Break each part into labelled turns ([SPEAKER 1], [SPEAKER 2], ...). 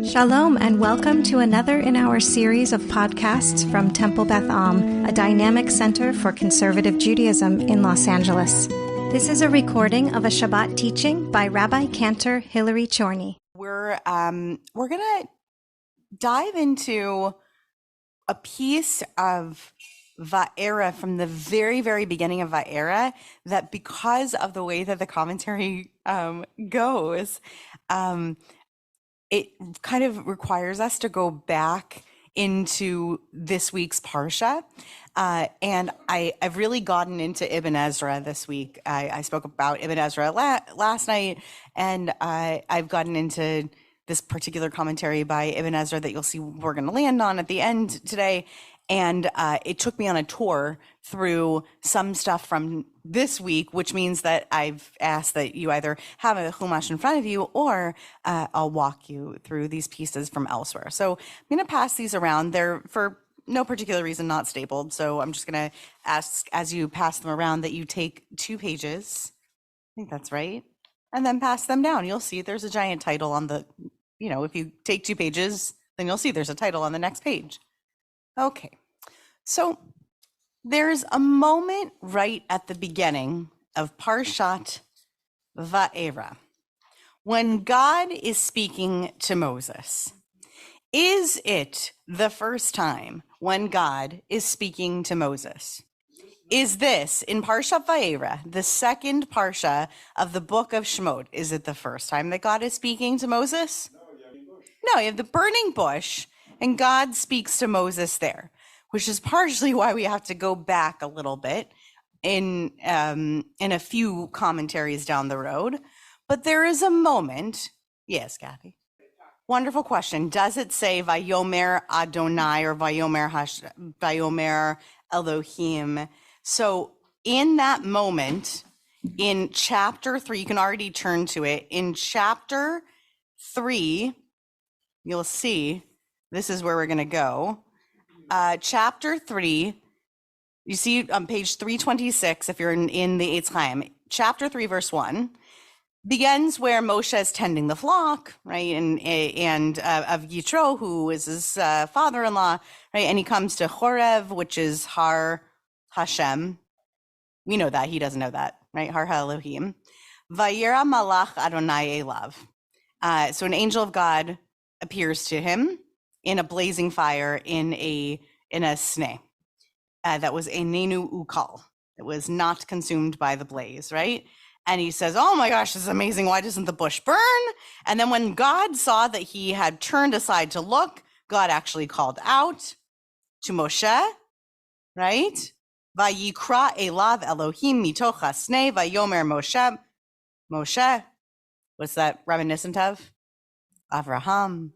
[SPEAKER 1] Shalom and welcome to another in our series of podcasts from Temple Beth Am, a dynamic center for conservative Judaism in Los Angeles. This is a recording of a Shabbat teaching by Rabbi-Cantor Chorny.
[SPEAKER 2] We're gonna dive into a piece of Vaera from the very, very beginning of Vaera that, because of the way that the commentary goes, it kind of requires us to go back into this week's Parsha. And I've really gotten into Ibn Ezra this week. I spoke about Ibn Ezra last night, and I've gotten into this particular commentary by Ibn Ezra that you'll see we're going to land on at the end today. And it took me on a tour through some stuff from this week, which means that I've asked that you either have a Chumash in front of you or I'll walk you through these pieces from elsewhere. So I'm going to pass these around. They're for no particular reason not stapled. So I'm just going to ask, as you pass them around, that you take 2 pages. I think that's right. And then pass them down. You'll see there's a giant title on the, if you take 2 pages, then you'll see there's a title on the next page. Okay, so there's a moment right at the beginning of Parshat Vaera when God is speaking to Moses. Is it the first time when God is speaking to Moses? Is this, in Parshat Vaera, the second Parsha of the book of Shemot, is it the first time that God is speaking to Moses? No, you have the burning bush, and God speaks to Moses there, which is partially why we have to go back a little bit in a few commentaries down the road. But there is a moment. Yes, Kathy. Wonderful question. Does it say Vayomer Adonai or Vayomer Elohim? So in that moment, in chapter 3, you can already turn to it. In chapter 3, you'll see, this is where we're going to go. Chapter 3, you see on page 326, if you're in the Eitz Chaim, chapter 3, verse 1, begins where Moshe is tending the flock, right? And of Yitro, who is his father-in-law, right? And he comes to Horev, which is Har Hashem. We know that. He doesn't know that, right? Har Elohim. Vayera malach Adonai elav. So an angel of God appears to him in a blazing fire in a sneh that was a nenu ukal. It was not consumed by the blaze, right? And he says, oh my gosh, this is amazing. Why doesn't the bush burn? And then when God saw that he had turned aside to look, God actually called out to Moshe, right? Vayikra elav Elohim mitoch hasneh vayomer Moshe. Moshe, what's that reminiscent of? Avraham.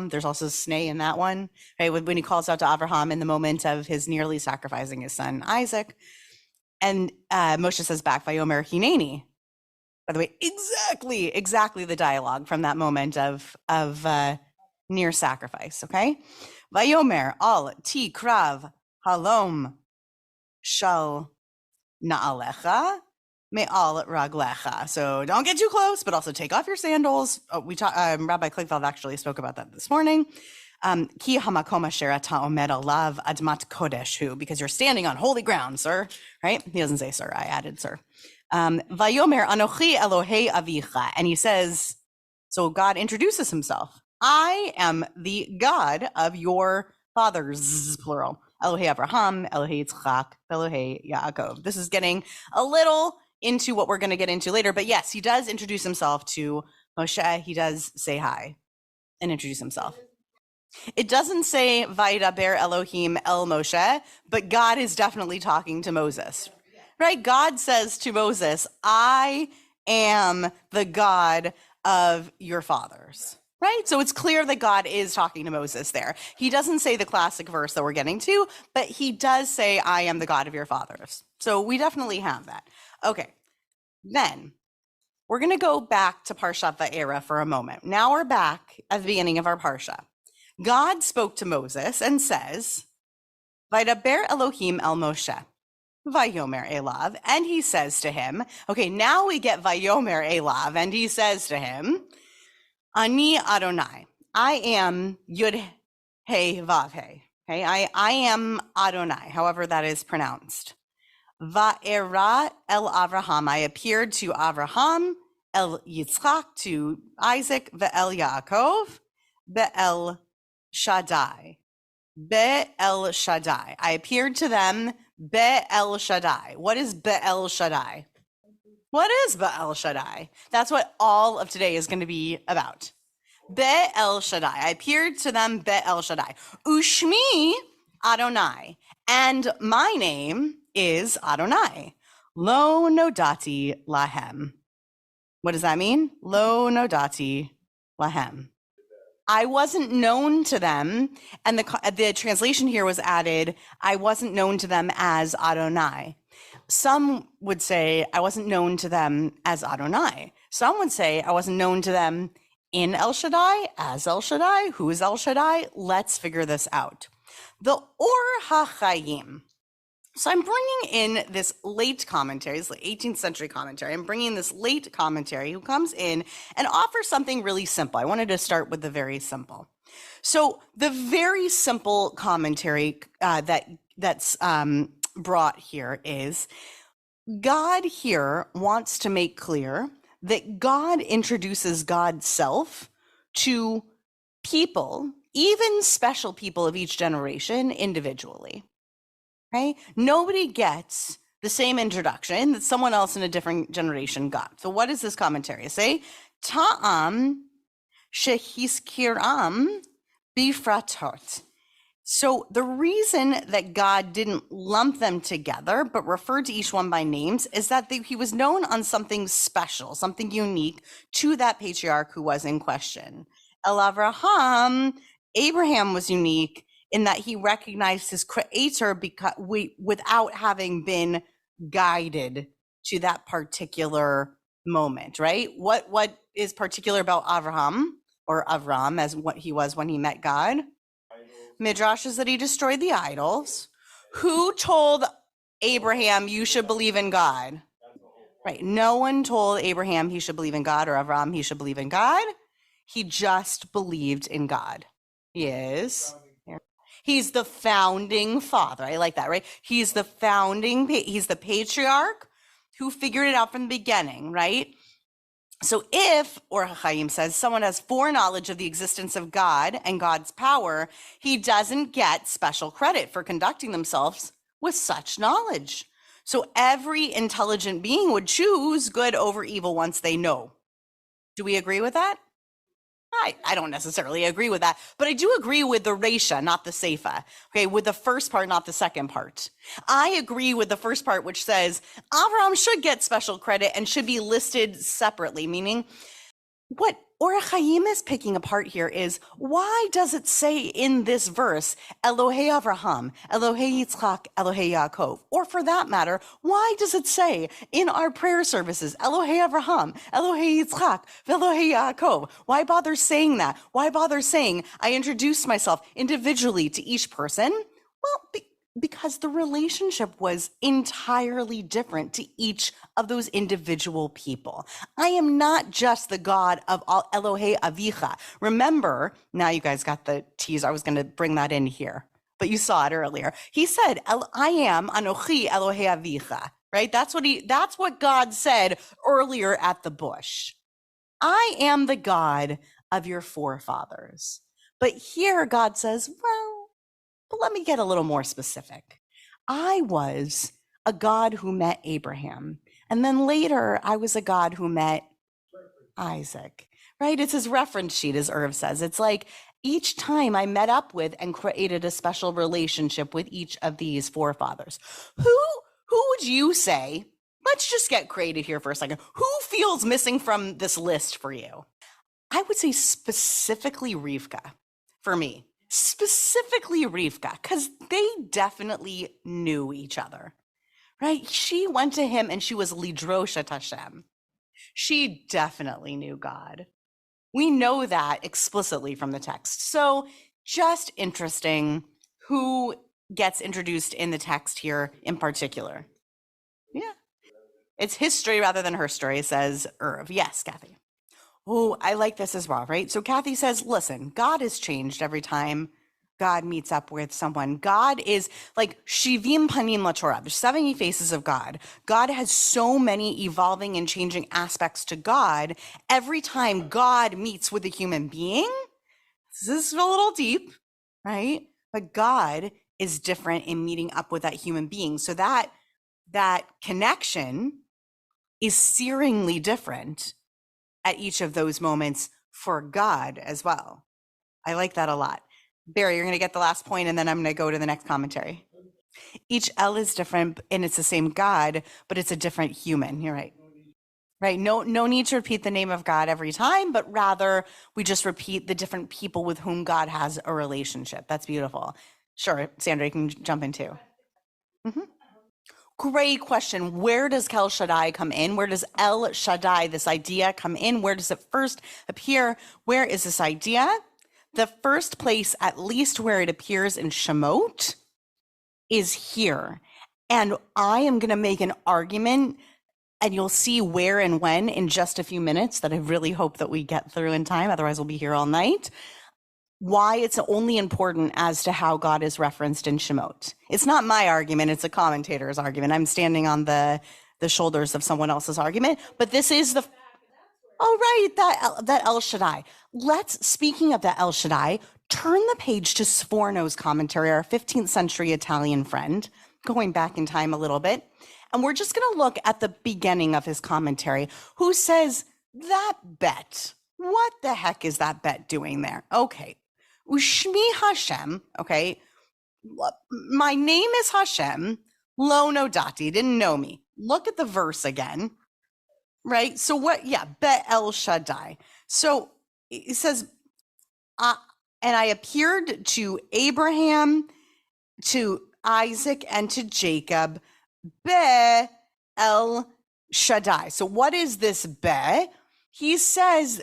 [SPEAKER 2] There's also sneh in that one, right? When he calls out to Avraham in the moment of his nearly sacrificing his son Isaac. And Moshe says back, Vayomer Hineni. By the way, exactly the dialogue from that moment of near sacrifice, okay? Vayomer al ti krav halom shal naalecha me'al raglecha. So don't get too close, but also take off your sandals. Rabbi Kligfeld actually spoke about that this morning. Ki hamakom asher ata omed alav admat kodesh hu, because you're standing on holy ground, sir. Right? He doesn't say sir. I added sir. Vayomer anochi Elohei avicha, and he says, so God introduces himself. I am the God of your fathers, plural. Elohei Abraham, Elohei Yitzchak, Elohei Yaakov. This is getting a little into what we're going to get into later. But yes, he does introduce himself to Moshe. He does say hi and introduce himself. It doesn't say Vaidaber Elohim El Moshe, but God is definitely talking to Moses, right? God says to Moses, I am the God of your fathers, right? So it's clear that God is talking to Moses there. He doesn't say the classic verse that we're getting to, but he does say, I am the God of your fathers. So we definitely have that. Okay, then we're going to go back to Parshat Vaera for a moment. Now we're back at the beginning of our Parsha. God spoke to Moses and says, Vaidaber Elohim el Moshe, Vayomer elav, and he says to him, okay, now we get Vayomer elav, and he says to him, Ani Adonai. I am Yud He Vav He. Okay, I am Adonai, however that is pronounced. Vaera el Avraham. I appeared to Avraham, el Yitzchak, to Isaac, ve'el Yaakov, be'el Shaddai. Be'el Shaddai. I appeared to them, Be'el Shaddai. What is Be'el Shaddai? What is Be'el Shaddai? That's what all of today is going to be about. Be'el Shaddai. I appeared to them, Be'el Shaddai. Ushmi Adonai. And my name is Adonai. Lo nodati lahem. What does that mean? Lo nodati lahem. I wasn't known to them. And the translation here was added, I wasn't known to them as Adonai. Some would say I wasn't known to them as Adonai. Some would say I wasn't known to them in El Shaddai, as El Shaddai. Who is El Shaddai? Let's figure this out. The Or HaChaim. So I'm bringing in this late commentary, this 18th century commentary. I'm bringing this late commentary who comes in and offers something really simple. I wanted to start with the very simple. So the very simple commentary that's brought here is God here wants to make clear that God introduces God's self to people, even special people of each generation individually. Okay? Nobody gets the same introduction that someone else in a different generation got. So what does this commentary say? Ta'am shehiskiram bifratot. So the reason that God didn't lump them together, but referred to each one by names, is that he was known on something special, something unique to that patriarch who was in question. El Avraham, Abraham was unique in that he recognized his creator without having been guided to that particular moment, right? What is particular about Avraham, or Avram, as what he was when he met God? Midrash is that he destroyed the idols. Who told Abraham, you should believe in God? Right. No one told Abraham he should believe in God, or Avram he should believe in God. He just believed in God. He is. He's the founding father. I like that, right? He's the patriarch who figured it out from the beginning, right? So if, or Chaim says, someone has foreknowledge of the existence of God and God's power, he doesn't get special credit for conducting themselves with such knowledge. So every intelligent being would choose good over evil once they know. Do we agree with that? I don't necessarily agree with that, but I do agree with the Reisha, not the Seifa. Okay, with the first part, not the second part. I agree with the first part, which says Avraham should get special credit and should be listed separately, meaning what Or Chaim is picking apart here is, why does it say in this verse, Elohei Avraham, Elohei Yitzchak, Elohei Yaakov? Or for that matter, why does it say in our prayer services, Elohei Avraham, Elohei Yitzchak, Elohei Yaakov? Why bother saying that? Why bother saying, I introduced myself individually to each person? Well, because the relationship was entirely different to each of those individual people. I am not just the God of all Elohei Avicha. Remember, now you guys got the teaser. I was going to bring that in here, but you saw it earlier. He said, I am Anochi Elohei Avicha, right? That's what God said earlier at the bush. I am the God of your forefathers. But here God says, well, but let me get a little more specific. I was a God who met Abraham. And then later, I was a God who met Isaac, right? It's his reference sheet, as Irv says. It's like each time I met up with and created a special relationship with each of these forefathers. Who would you say, let's just get creative here for a second. Who feels missing from this list for you? I would say specifically Rivka for me. Specifically Rivka, because they definitely knew each other, right? She went to him and she was Lidroshat Hashem. She definitely knew God. We know that explicitly from the text. So just interesting who gets introduced in the text here in particular. Yeah. It's his story rather than her story, says Irv. Yes, Kathy. Oh, I like this as well, right? So Kathy says, listen, God is changed every time God meets up with someone. God is like Shivim Panim LaTorah. There's 70 faces of God. God has so many evolving and changing aspects to God. Every time God meets with a human being, this is a little deep, right? But God is different in meeting up with that human being. So that connection is searingly different at each of those moments for God as well. I like that a lot. Barry, you're going to get the last point, and then I'm going to go to the next commentary. Each L is different, and it's the same God, but it's a different human. You're right. Right. No need to repeat the name of God every time, but rather we just repeat the different people with whom God has a relationship. That's beautiful. Sure. Sandra, you can jump in too. Mhm. Great question. Where does Kel Shaddai come in? Where does El Shaddai, this idea, come in? Where does it first appear? Where is this idea? The first place, at least where it appears in Shemot, is here. And I am going to make an argument, and you'll see where and when in just a few minutes that I really hope that we get through in time. Otherwise, we'll be here all night. Why it's only important as to how God is referenced in Shemot. It's not my argument, it's a commentator's argument. I'm standing on the shoulders of someone else's argument, but this is the, oh, right, that El Shaddai. Speaking of that El Shaddai, turn the page to Sforno's commentary, our 15th century Italian friend, going back in time a little bit. And we're just going to look at the beginning of his commentary, who says, that bet, what the heck is that bet doing there? Okay. Ushmi Hashem, okay, my name is Hashem, lo nodati, didn't know me. Look at the verse again, right? So what, yeah, Bet El Shaddai. So it says, and I appeared to Abraham, to Isaac, and to Jacob, Be El Shaddai. So what is this Be? He says,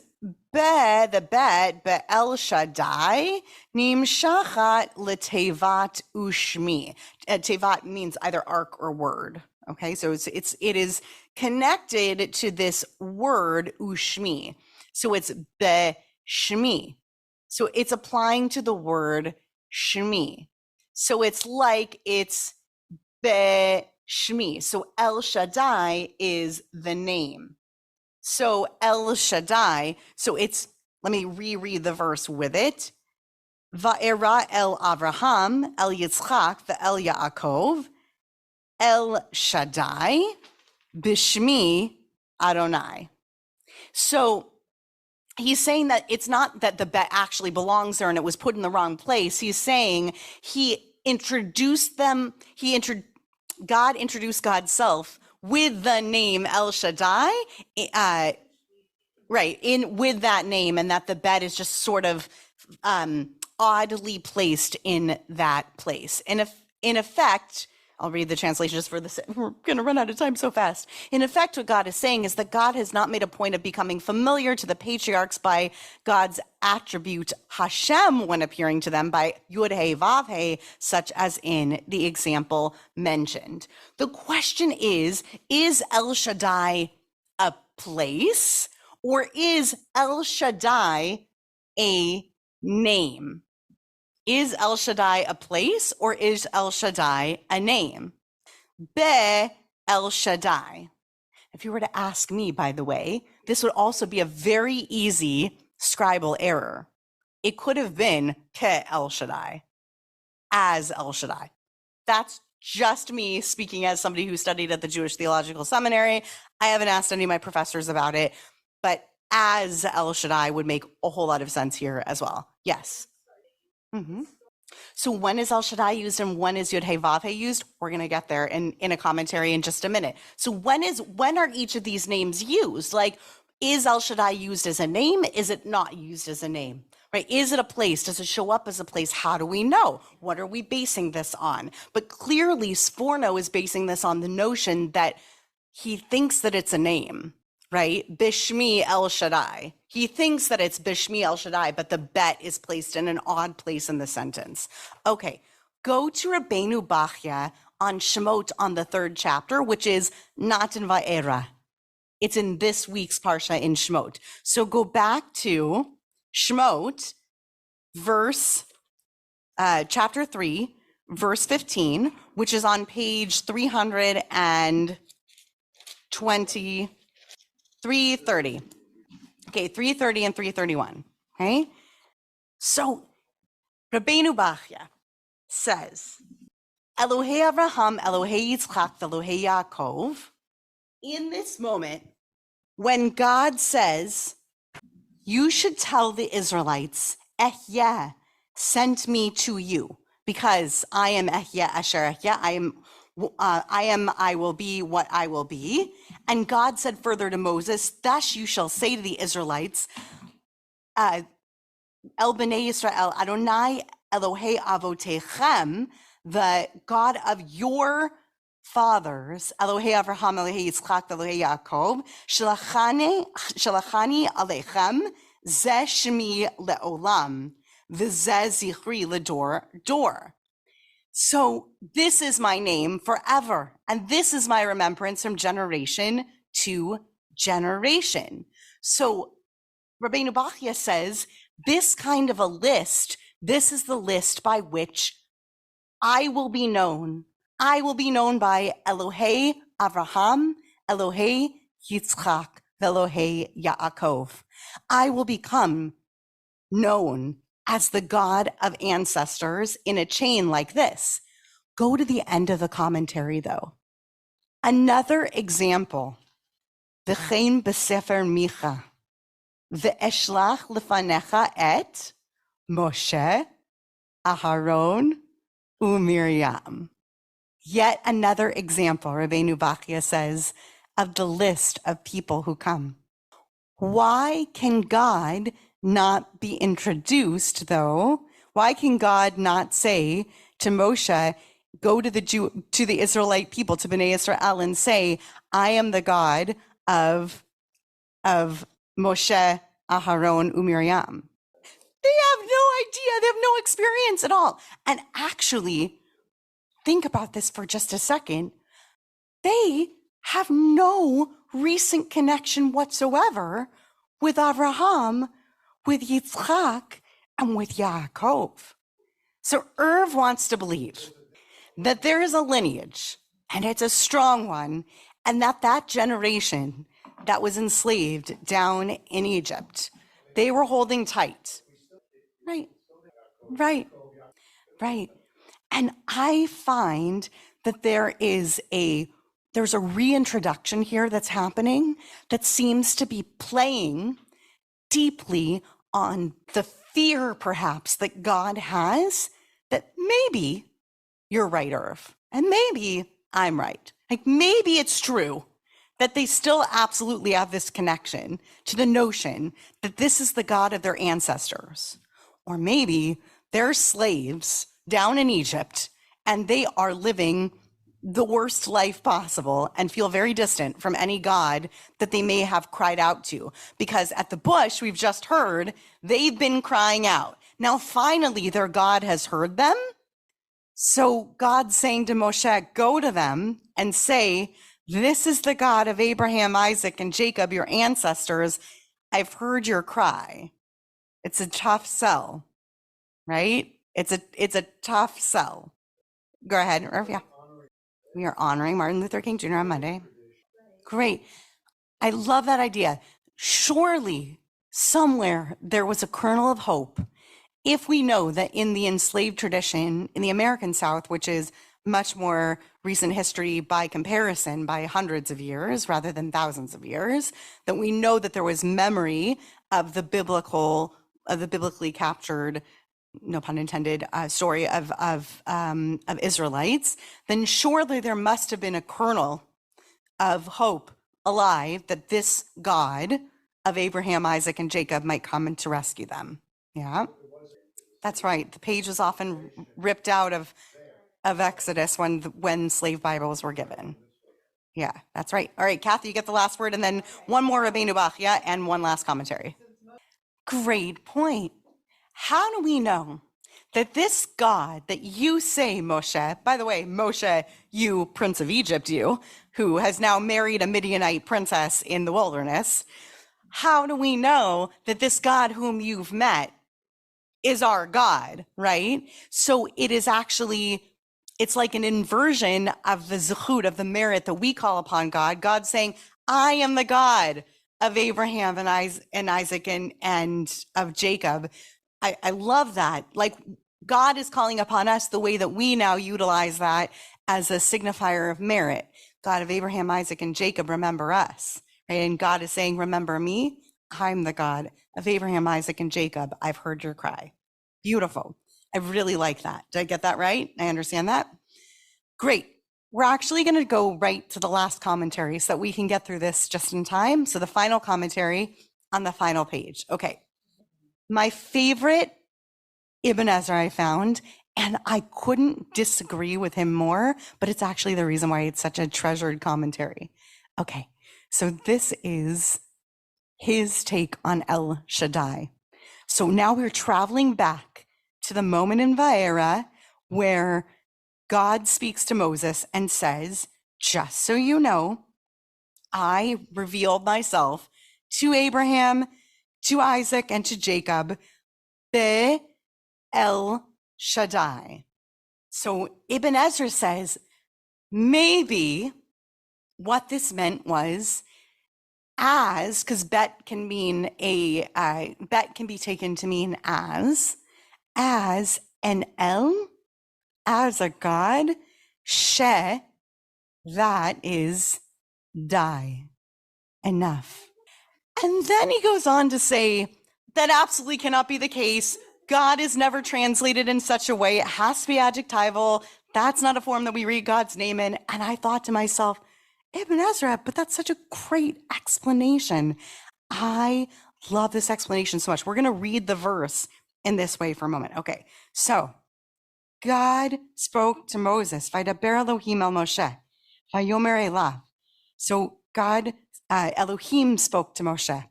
[SPEAKER 2] the bet, Be El Shaddai, Nimshachat Letevat Ushmi. Tevat means either ark or word. Okay, so it is connected to this word Ushmi. So it's Be Shmi. So it's applying to the word Shmi. So it's like it's Be Shmi. So El Shaddai is the name. So El Shaddai, so it's, let me reread the verse with it. Vaera El Avraham, El Yitzchak, El Yaakov, El Shaddai, Bishmi Adonai. So he's saying that it's not that the bet actually belongs there and it was put in the wrong place. He's saying he introduced them, God introduced God's self with the name El Shaddai, with that name, and that the bet is just sort of oddly placed in that place. And if, in effect, I'll read the translation just for this. We're going to run out of time so fast. In effect, what God is saying is that God has not made a point of becoming familiar to the patriarchs by God's attribute Hashem when appearing to them by Yud He Vav He, such as in the example mentioned. The question is El Shaddai a place, or is El Shaddai a name? Is El Shaddai a place, or is El Shaddai a name? Be El Shaddai. If you were to ask me, by the way, this would also be a very easy scribal error. It could have been Ke El Shaddai, as El Shaddai. That's just me speaking as somebody who studied at the Jewish Theological Seminary. I haven't asked any of my professors about it, but as El Shaddai would make a whole lot of sense here as well. Yes. Mm-hmm. So when is El Shaddai used and when is Yud He Vav He used? We're going to get there in a commentary in just a minute. So when are each of these names used? Like, is El Shaddai used as a name? Is it not used as a name? Right? Is it a place? Does it show up as a place? How do we know? What are we basing this on? But clearly, Sforno is basing this on the notion that he thinks that it's a name, right? Bishmi El Shaddai. He thinks that it's Bishmi El Shaddai, but the bet is placed in an odd place in the sentence. Okay, go to Rabbeinu Bachya on Shemot on the 3rd chapter, which is not in Vaera. It's in this week's Parsha in Shemot. So go back to Shemot, chapter 3, verse 15, which is on page 320, 330. Okay, 330 and 331. Okay, so Rabbeinu Bachya says, Elohei Avraham, Elohei Yitzchak, Elohei Yaakov. In this moment, when God says, you should tell the Israelites, Ehyeh sent me to you, because I am Ehyeh Asher Ehyeh, I will be what I will be. And God said further to Moses, thus you shall say to the Israelites, El B'nai Yisrael, Adonai Elohei Avotechem, the God of your fathers, Elohei Avraham, Elohei Yitzchak, Elohei Yaakov, Shalachani Alechem, Zeh Shemi Le'olam, V'zeh Zichri L'dor Dor. So this is my name forever, and this is my remembrance from generation to generation. So Rabbeinu Bachya says, this kind of a list, this is the list by which I will be known. I will be known by Elohei Avraham, Elohei Yitzchak, Elohei Yaakov. I will become known as the God of ancestors in a chain like this. Go to the end of the commentary, though. Another example, V'chein b'sefer Micha, V'eshlach lefanecha et Moshe, Aharon, uMiriam. Yet another example, Rabbeinu Bachya says, of the list of people who come. Why can God not be introduced, though? Why can God not say to Moshe, go to the Israelite people, to Bnei Israel, and say, I am the God of Moshe, Aharon, uMiriam? They have no idea. They have no experience at all. And actually, think about this for just a second. They have no recent connection whatsoever with Avraham, with Yitzchak, and with Yaakov. So Irv wants to believe that there is a lineage, and it's a strong one, and that generation that was enslaved down in Egypt, they were holding tight. Right. And I find that there's a reintroduction here that's happening that seems to be playing deeply on the fear, perhaps, that God has, that maybe you're right, Irv, and maybe I'm right. Like, maybe it's true that they still absolutely have this connection to the notion that this is the God of their ancestors. Or maybe they're slaves down in Egypt and they are living the worst life possible and feel very distant from any God that they may have cried out to. Because at the bush, we've just heard, they've been crying out. Now, finally, their God has heard them. So God's saying to Moshe, go to them and say, this is the God of Abraham, Isaac, and Jacob, your ancestors. I've heard your cry. It's a tough sell, right? It's a tough sell. Go ahead, Irv. Yeah. We are honoring Martin Luther King Jr. on Monday. Great. I love that idea. Surely somewhere there was a kernel of hope. If we know that in the enslaved tradition in the American South, which is much more recent history by comparison, by hundreds of years rather than thousands of years, that we know that there was memory of the biblically captured, no pun intended, story of Israelites, then surely there must have been a kernel of hope alive that this God of Abraham, Isaac, and Jacob might come and to rescue them. Yeah, that's right. The page was often ripped out of Exodus when slave Bibles were given. Yeah, that's right. All right, Kathy, you get the last word, and then one more Rabbeinu Bachya and one last commentary. Great point. How do we know that this God that you say, Moshe, by the way, Moshe, you prince of Egypt, you, who has now married a Midianite princess in the wilderness, how do we know that this God whom you've met is our God, right? So it is actually, it's like an inversion of the zechut, of the merit that we call upon God. God saying, I am the God of Abraham and Isaac and of Jacob. I love that. Like, God is calling upon us the way that we now utilize that as a signifier of merit. God of Abraham, Isaac, and Jacob, remember us. Right? And God is saying, remember me. I'm the God of Abraham, Isaac, and Jacob. I've heard your cry. Beautiful. I really like that. Did I get that right? I understand that. Great. We're actually going to go right to the last commentary so that we can get through this just in time. So the final commentary on the final page. Okay. My favorite Ibn Ezra I found, and I couldn't disagree with him more, but it's actually the reason why it's such a treasured commentary. Okay. So this is his take on El Shaddai. So now we're traveling back to the moment in Vaera where God speaks to Moses and says, just so you know, I revealed myself to Abraham, to Isaac, and to Jacob, Be El Shaddai. So Ibn Ezra says, maybe what this meant was as, because bet can mean bet can be taken to mean as an El, as a God, she, that is die, enough. And then he goes on to say that absolutely cannot be the case. God is never translated in such a way. It has to be adjectival. That's not a form that we read God's name in. And I thought to myself, Ibn Ezra, but that's such a great explanation. I love this explanation so much. We're going to read the verse in this way for a moment. Okay, so God spoke to Moses, Vaydaber Elohim el Moshe, Vayomer elav. So God, Elohim spoke to Moshe,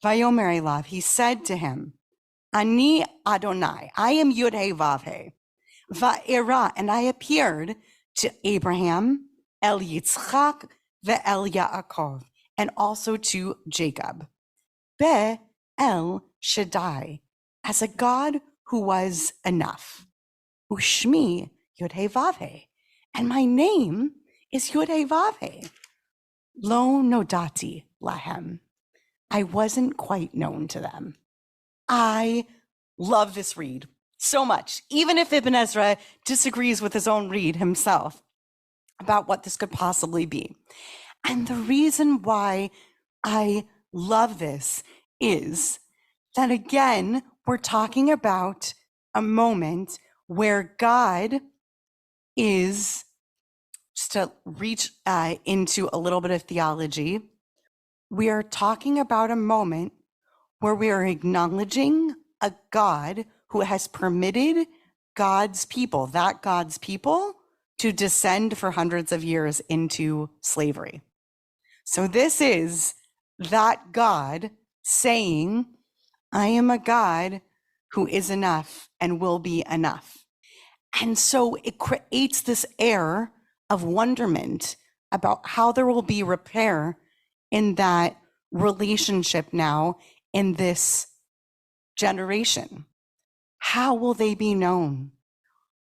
[SPEAKER 2] Vayomer elav. He said to him, Ani Adonai, I am Yud-He Vav-He, Vaera, and I appeared to Abraham, El Yitzchak, Ve'el Yaakov, and also to Jacob. Be El Shaddai, as a God who was enough. Ushmi Yud-He Vav-He, and my name is Yud-He Vav-He. Lo nodati lahem. I wasn't quite known to them. I love this read so much, even if Ibn Ezra disagrees with his own read himself about what this could possibly be. And the reason why I love this is that, again, we're talking about a moment where God is, just to reach into a little bit of theology, we are talking about a moment where we are acknowledging a God who has permitted God's people, to descend for hundreds of years into slavery. So this is that God saying, I am a God who is enough and will be enough. And so it creates this air of wonderment about how there will be repair in that relationship now in this generation. How will they be known?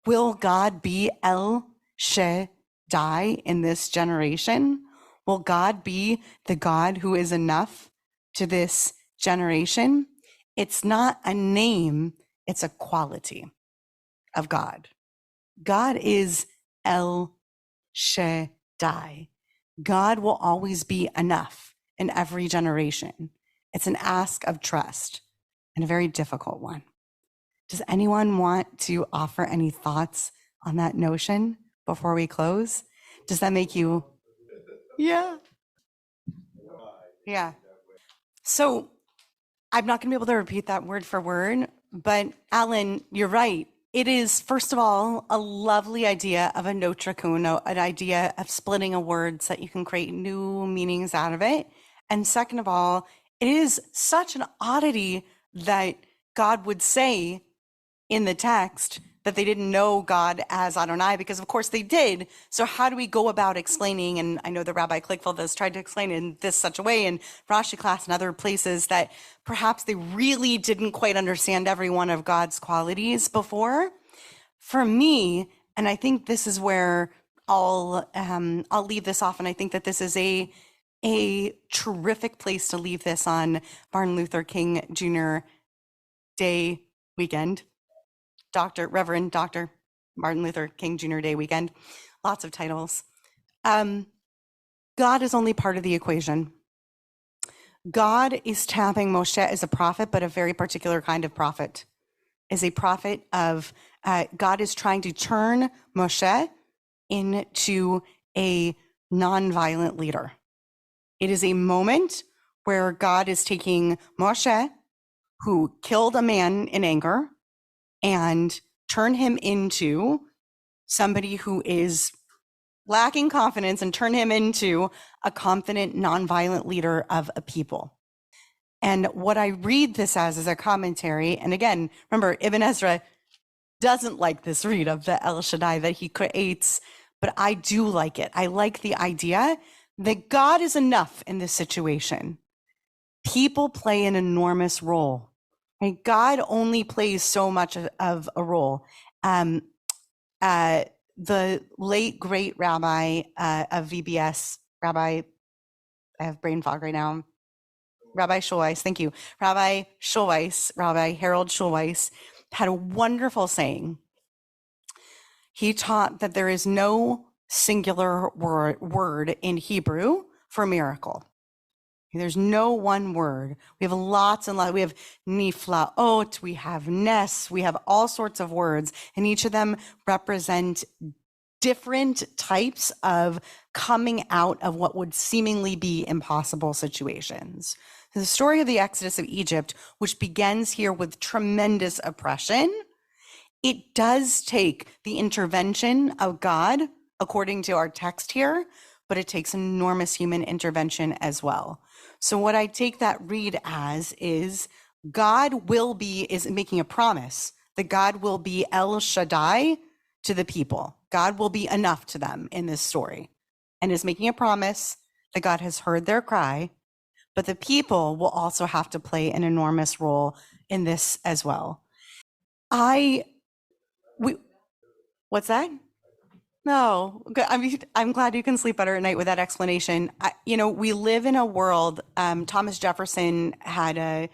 [SPEAKER 2] Will God be El Shaddai in this generation? Will God be the God who is enough to this generation? It's not a name, it's a quality of God. God is El Shaddai. God will always be enough in every generation. It's an ask of trust and a very difficult one. Does anyone want to offer any thoughts on that notion before we close? Does that make you? Yeah. Yeah. So I'm not going to be able to repeat that word for word, but Alan, you're right. It is, first of all, a lovely idea of a notre kuno, an idea of splitting a word so that you can create new meanings out of it. And second of all, it is such an oddity that God would say in the text that they didn't know God as Adonai, because of course they did. So how do we go about explaining? And I know the Rabbi Klickfeld has tried to explain it in this such a way in Rashi class and other places that perhaps they really didn't quite understand every one of God's qualities before. For me, and I think this is where I'll leave this off, and I think that this is a terrific place to leave this on Martin Luther King Jr. Day weekend. Reverend Dr. Martin Luther King Jr. Day weekend. Lots of titles. God is only part of the equation. God is tapping Moshe as a prophet, but a very particular kind of prophet. Is a prophet of, God is trying to turn Moshe into a nonviolent leader. It is a moment where God is taking Moshe, who killed a man in anger, and turn him into somebody who is lacking confidence and turn him into a confident, nonviolent leader of a people. And what I read this as is a commentary. And again, remember, Ibn Ezra doesn't like this read of the El Shaddai that he creates, but I do like it. I like the idea that God is enough in this situation. People play an enormous role. Right? God only plays so much of a role. The late, great rabbi of VBS, I have brain fog right now, Rabbi Schulweis, thank you. Rabbi Harold Schulweis, had a wonderful saying. He taught that there is no singular word in Hebrew for miracle. There's no one word. We have lots and lots. We have niflaot, we have nes, we have all sorts of words, and each of them represent different types of coming out of what would seemingly be impossible situations. The story of the Exodus of Egypt, which begins here with tremendous oppression, it does take the intervention of God, according to our text here, but it takes enormous human intervention as well. So what I take that read as is God is making a promise that God will be El Shaddai to the people. God will be enough to them in this story, and is making a promise that God has heard their cry, but the people will also have to play an enormous role in this as well. What's that? No, I'm glad you can sleep better at night with that explanation. We live in a world. Thomas Jefferson had a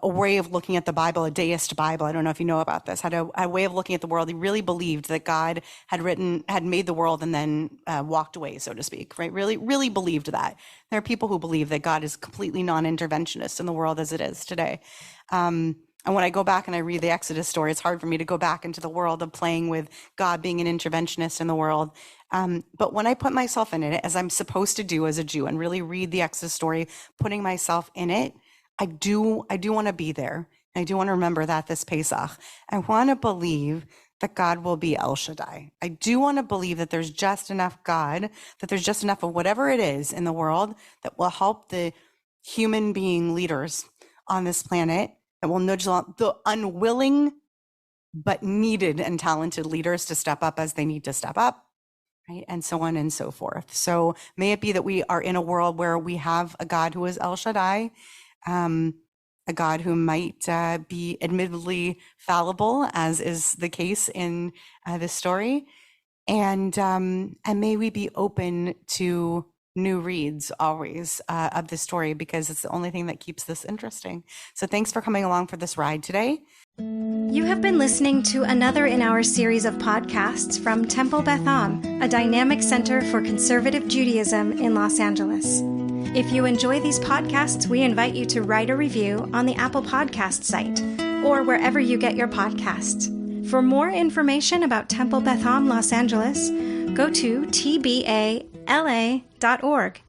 [SPEAKER 2] way of looking at the Bible, a deist Bible. I don't know if you know about this. Had a way of looking at the world. He really believed that God had made the world and then walked away, so to speak. Right? Really, really believed that. There are people who believe that God is completely non-interventionist in the world as it is today. And when I go back and I read the Exodus story, it's hard for me to go back into the world of playing with God being an interventionist in the world. But when I put myself in it, as I'm supposed to do as a Jew, and really read the Exodus story, putting myself in it, I do want to be there. I do want to remember that this Pesach. I want to believe that God will be El Shaddai. I do want to believe that there's just enough God, that there's just enough of whatever it is in the world that will help the human being leaders on this planet, that will nudge the unwilling but needed and talented leaders to step up as they need to step up, right? And so on and so forth. So may it be that we are in a world where we have a God who is El Shaddai, a God who might be admittedly fallible, as is the case in this story. And may we be open to new reads always of this story, because it's the only thing that keeps this interesting. So thanks for coming along for this ride today.
[SPEAKER 1] You have been listening to another in our series of podcasts from Temple Beth Am, a dynamic center for conservative Judaism in Los Angeles. If you enjoy these podcasts, we invite you to write a review on the Apple Podcast site or wherever you get your podcasts. For more information about Temple Beth Am Los Angeles, go to tbala.org.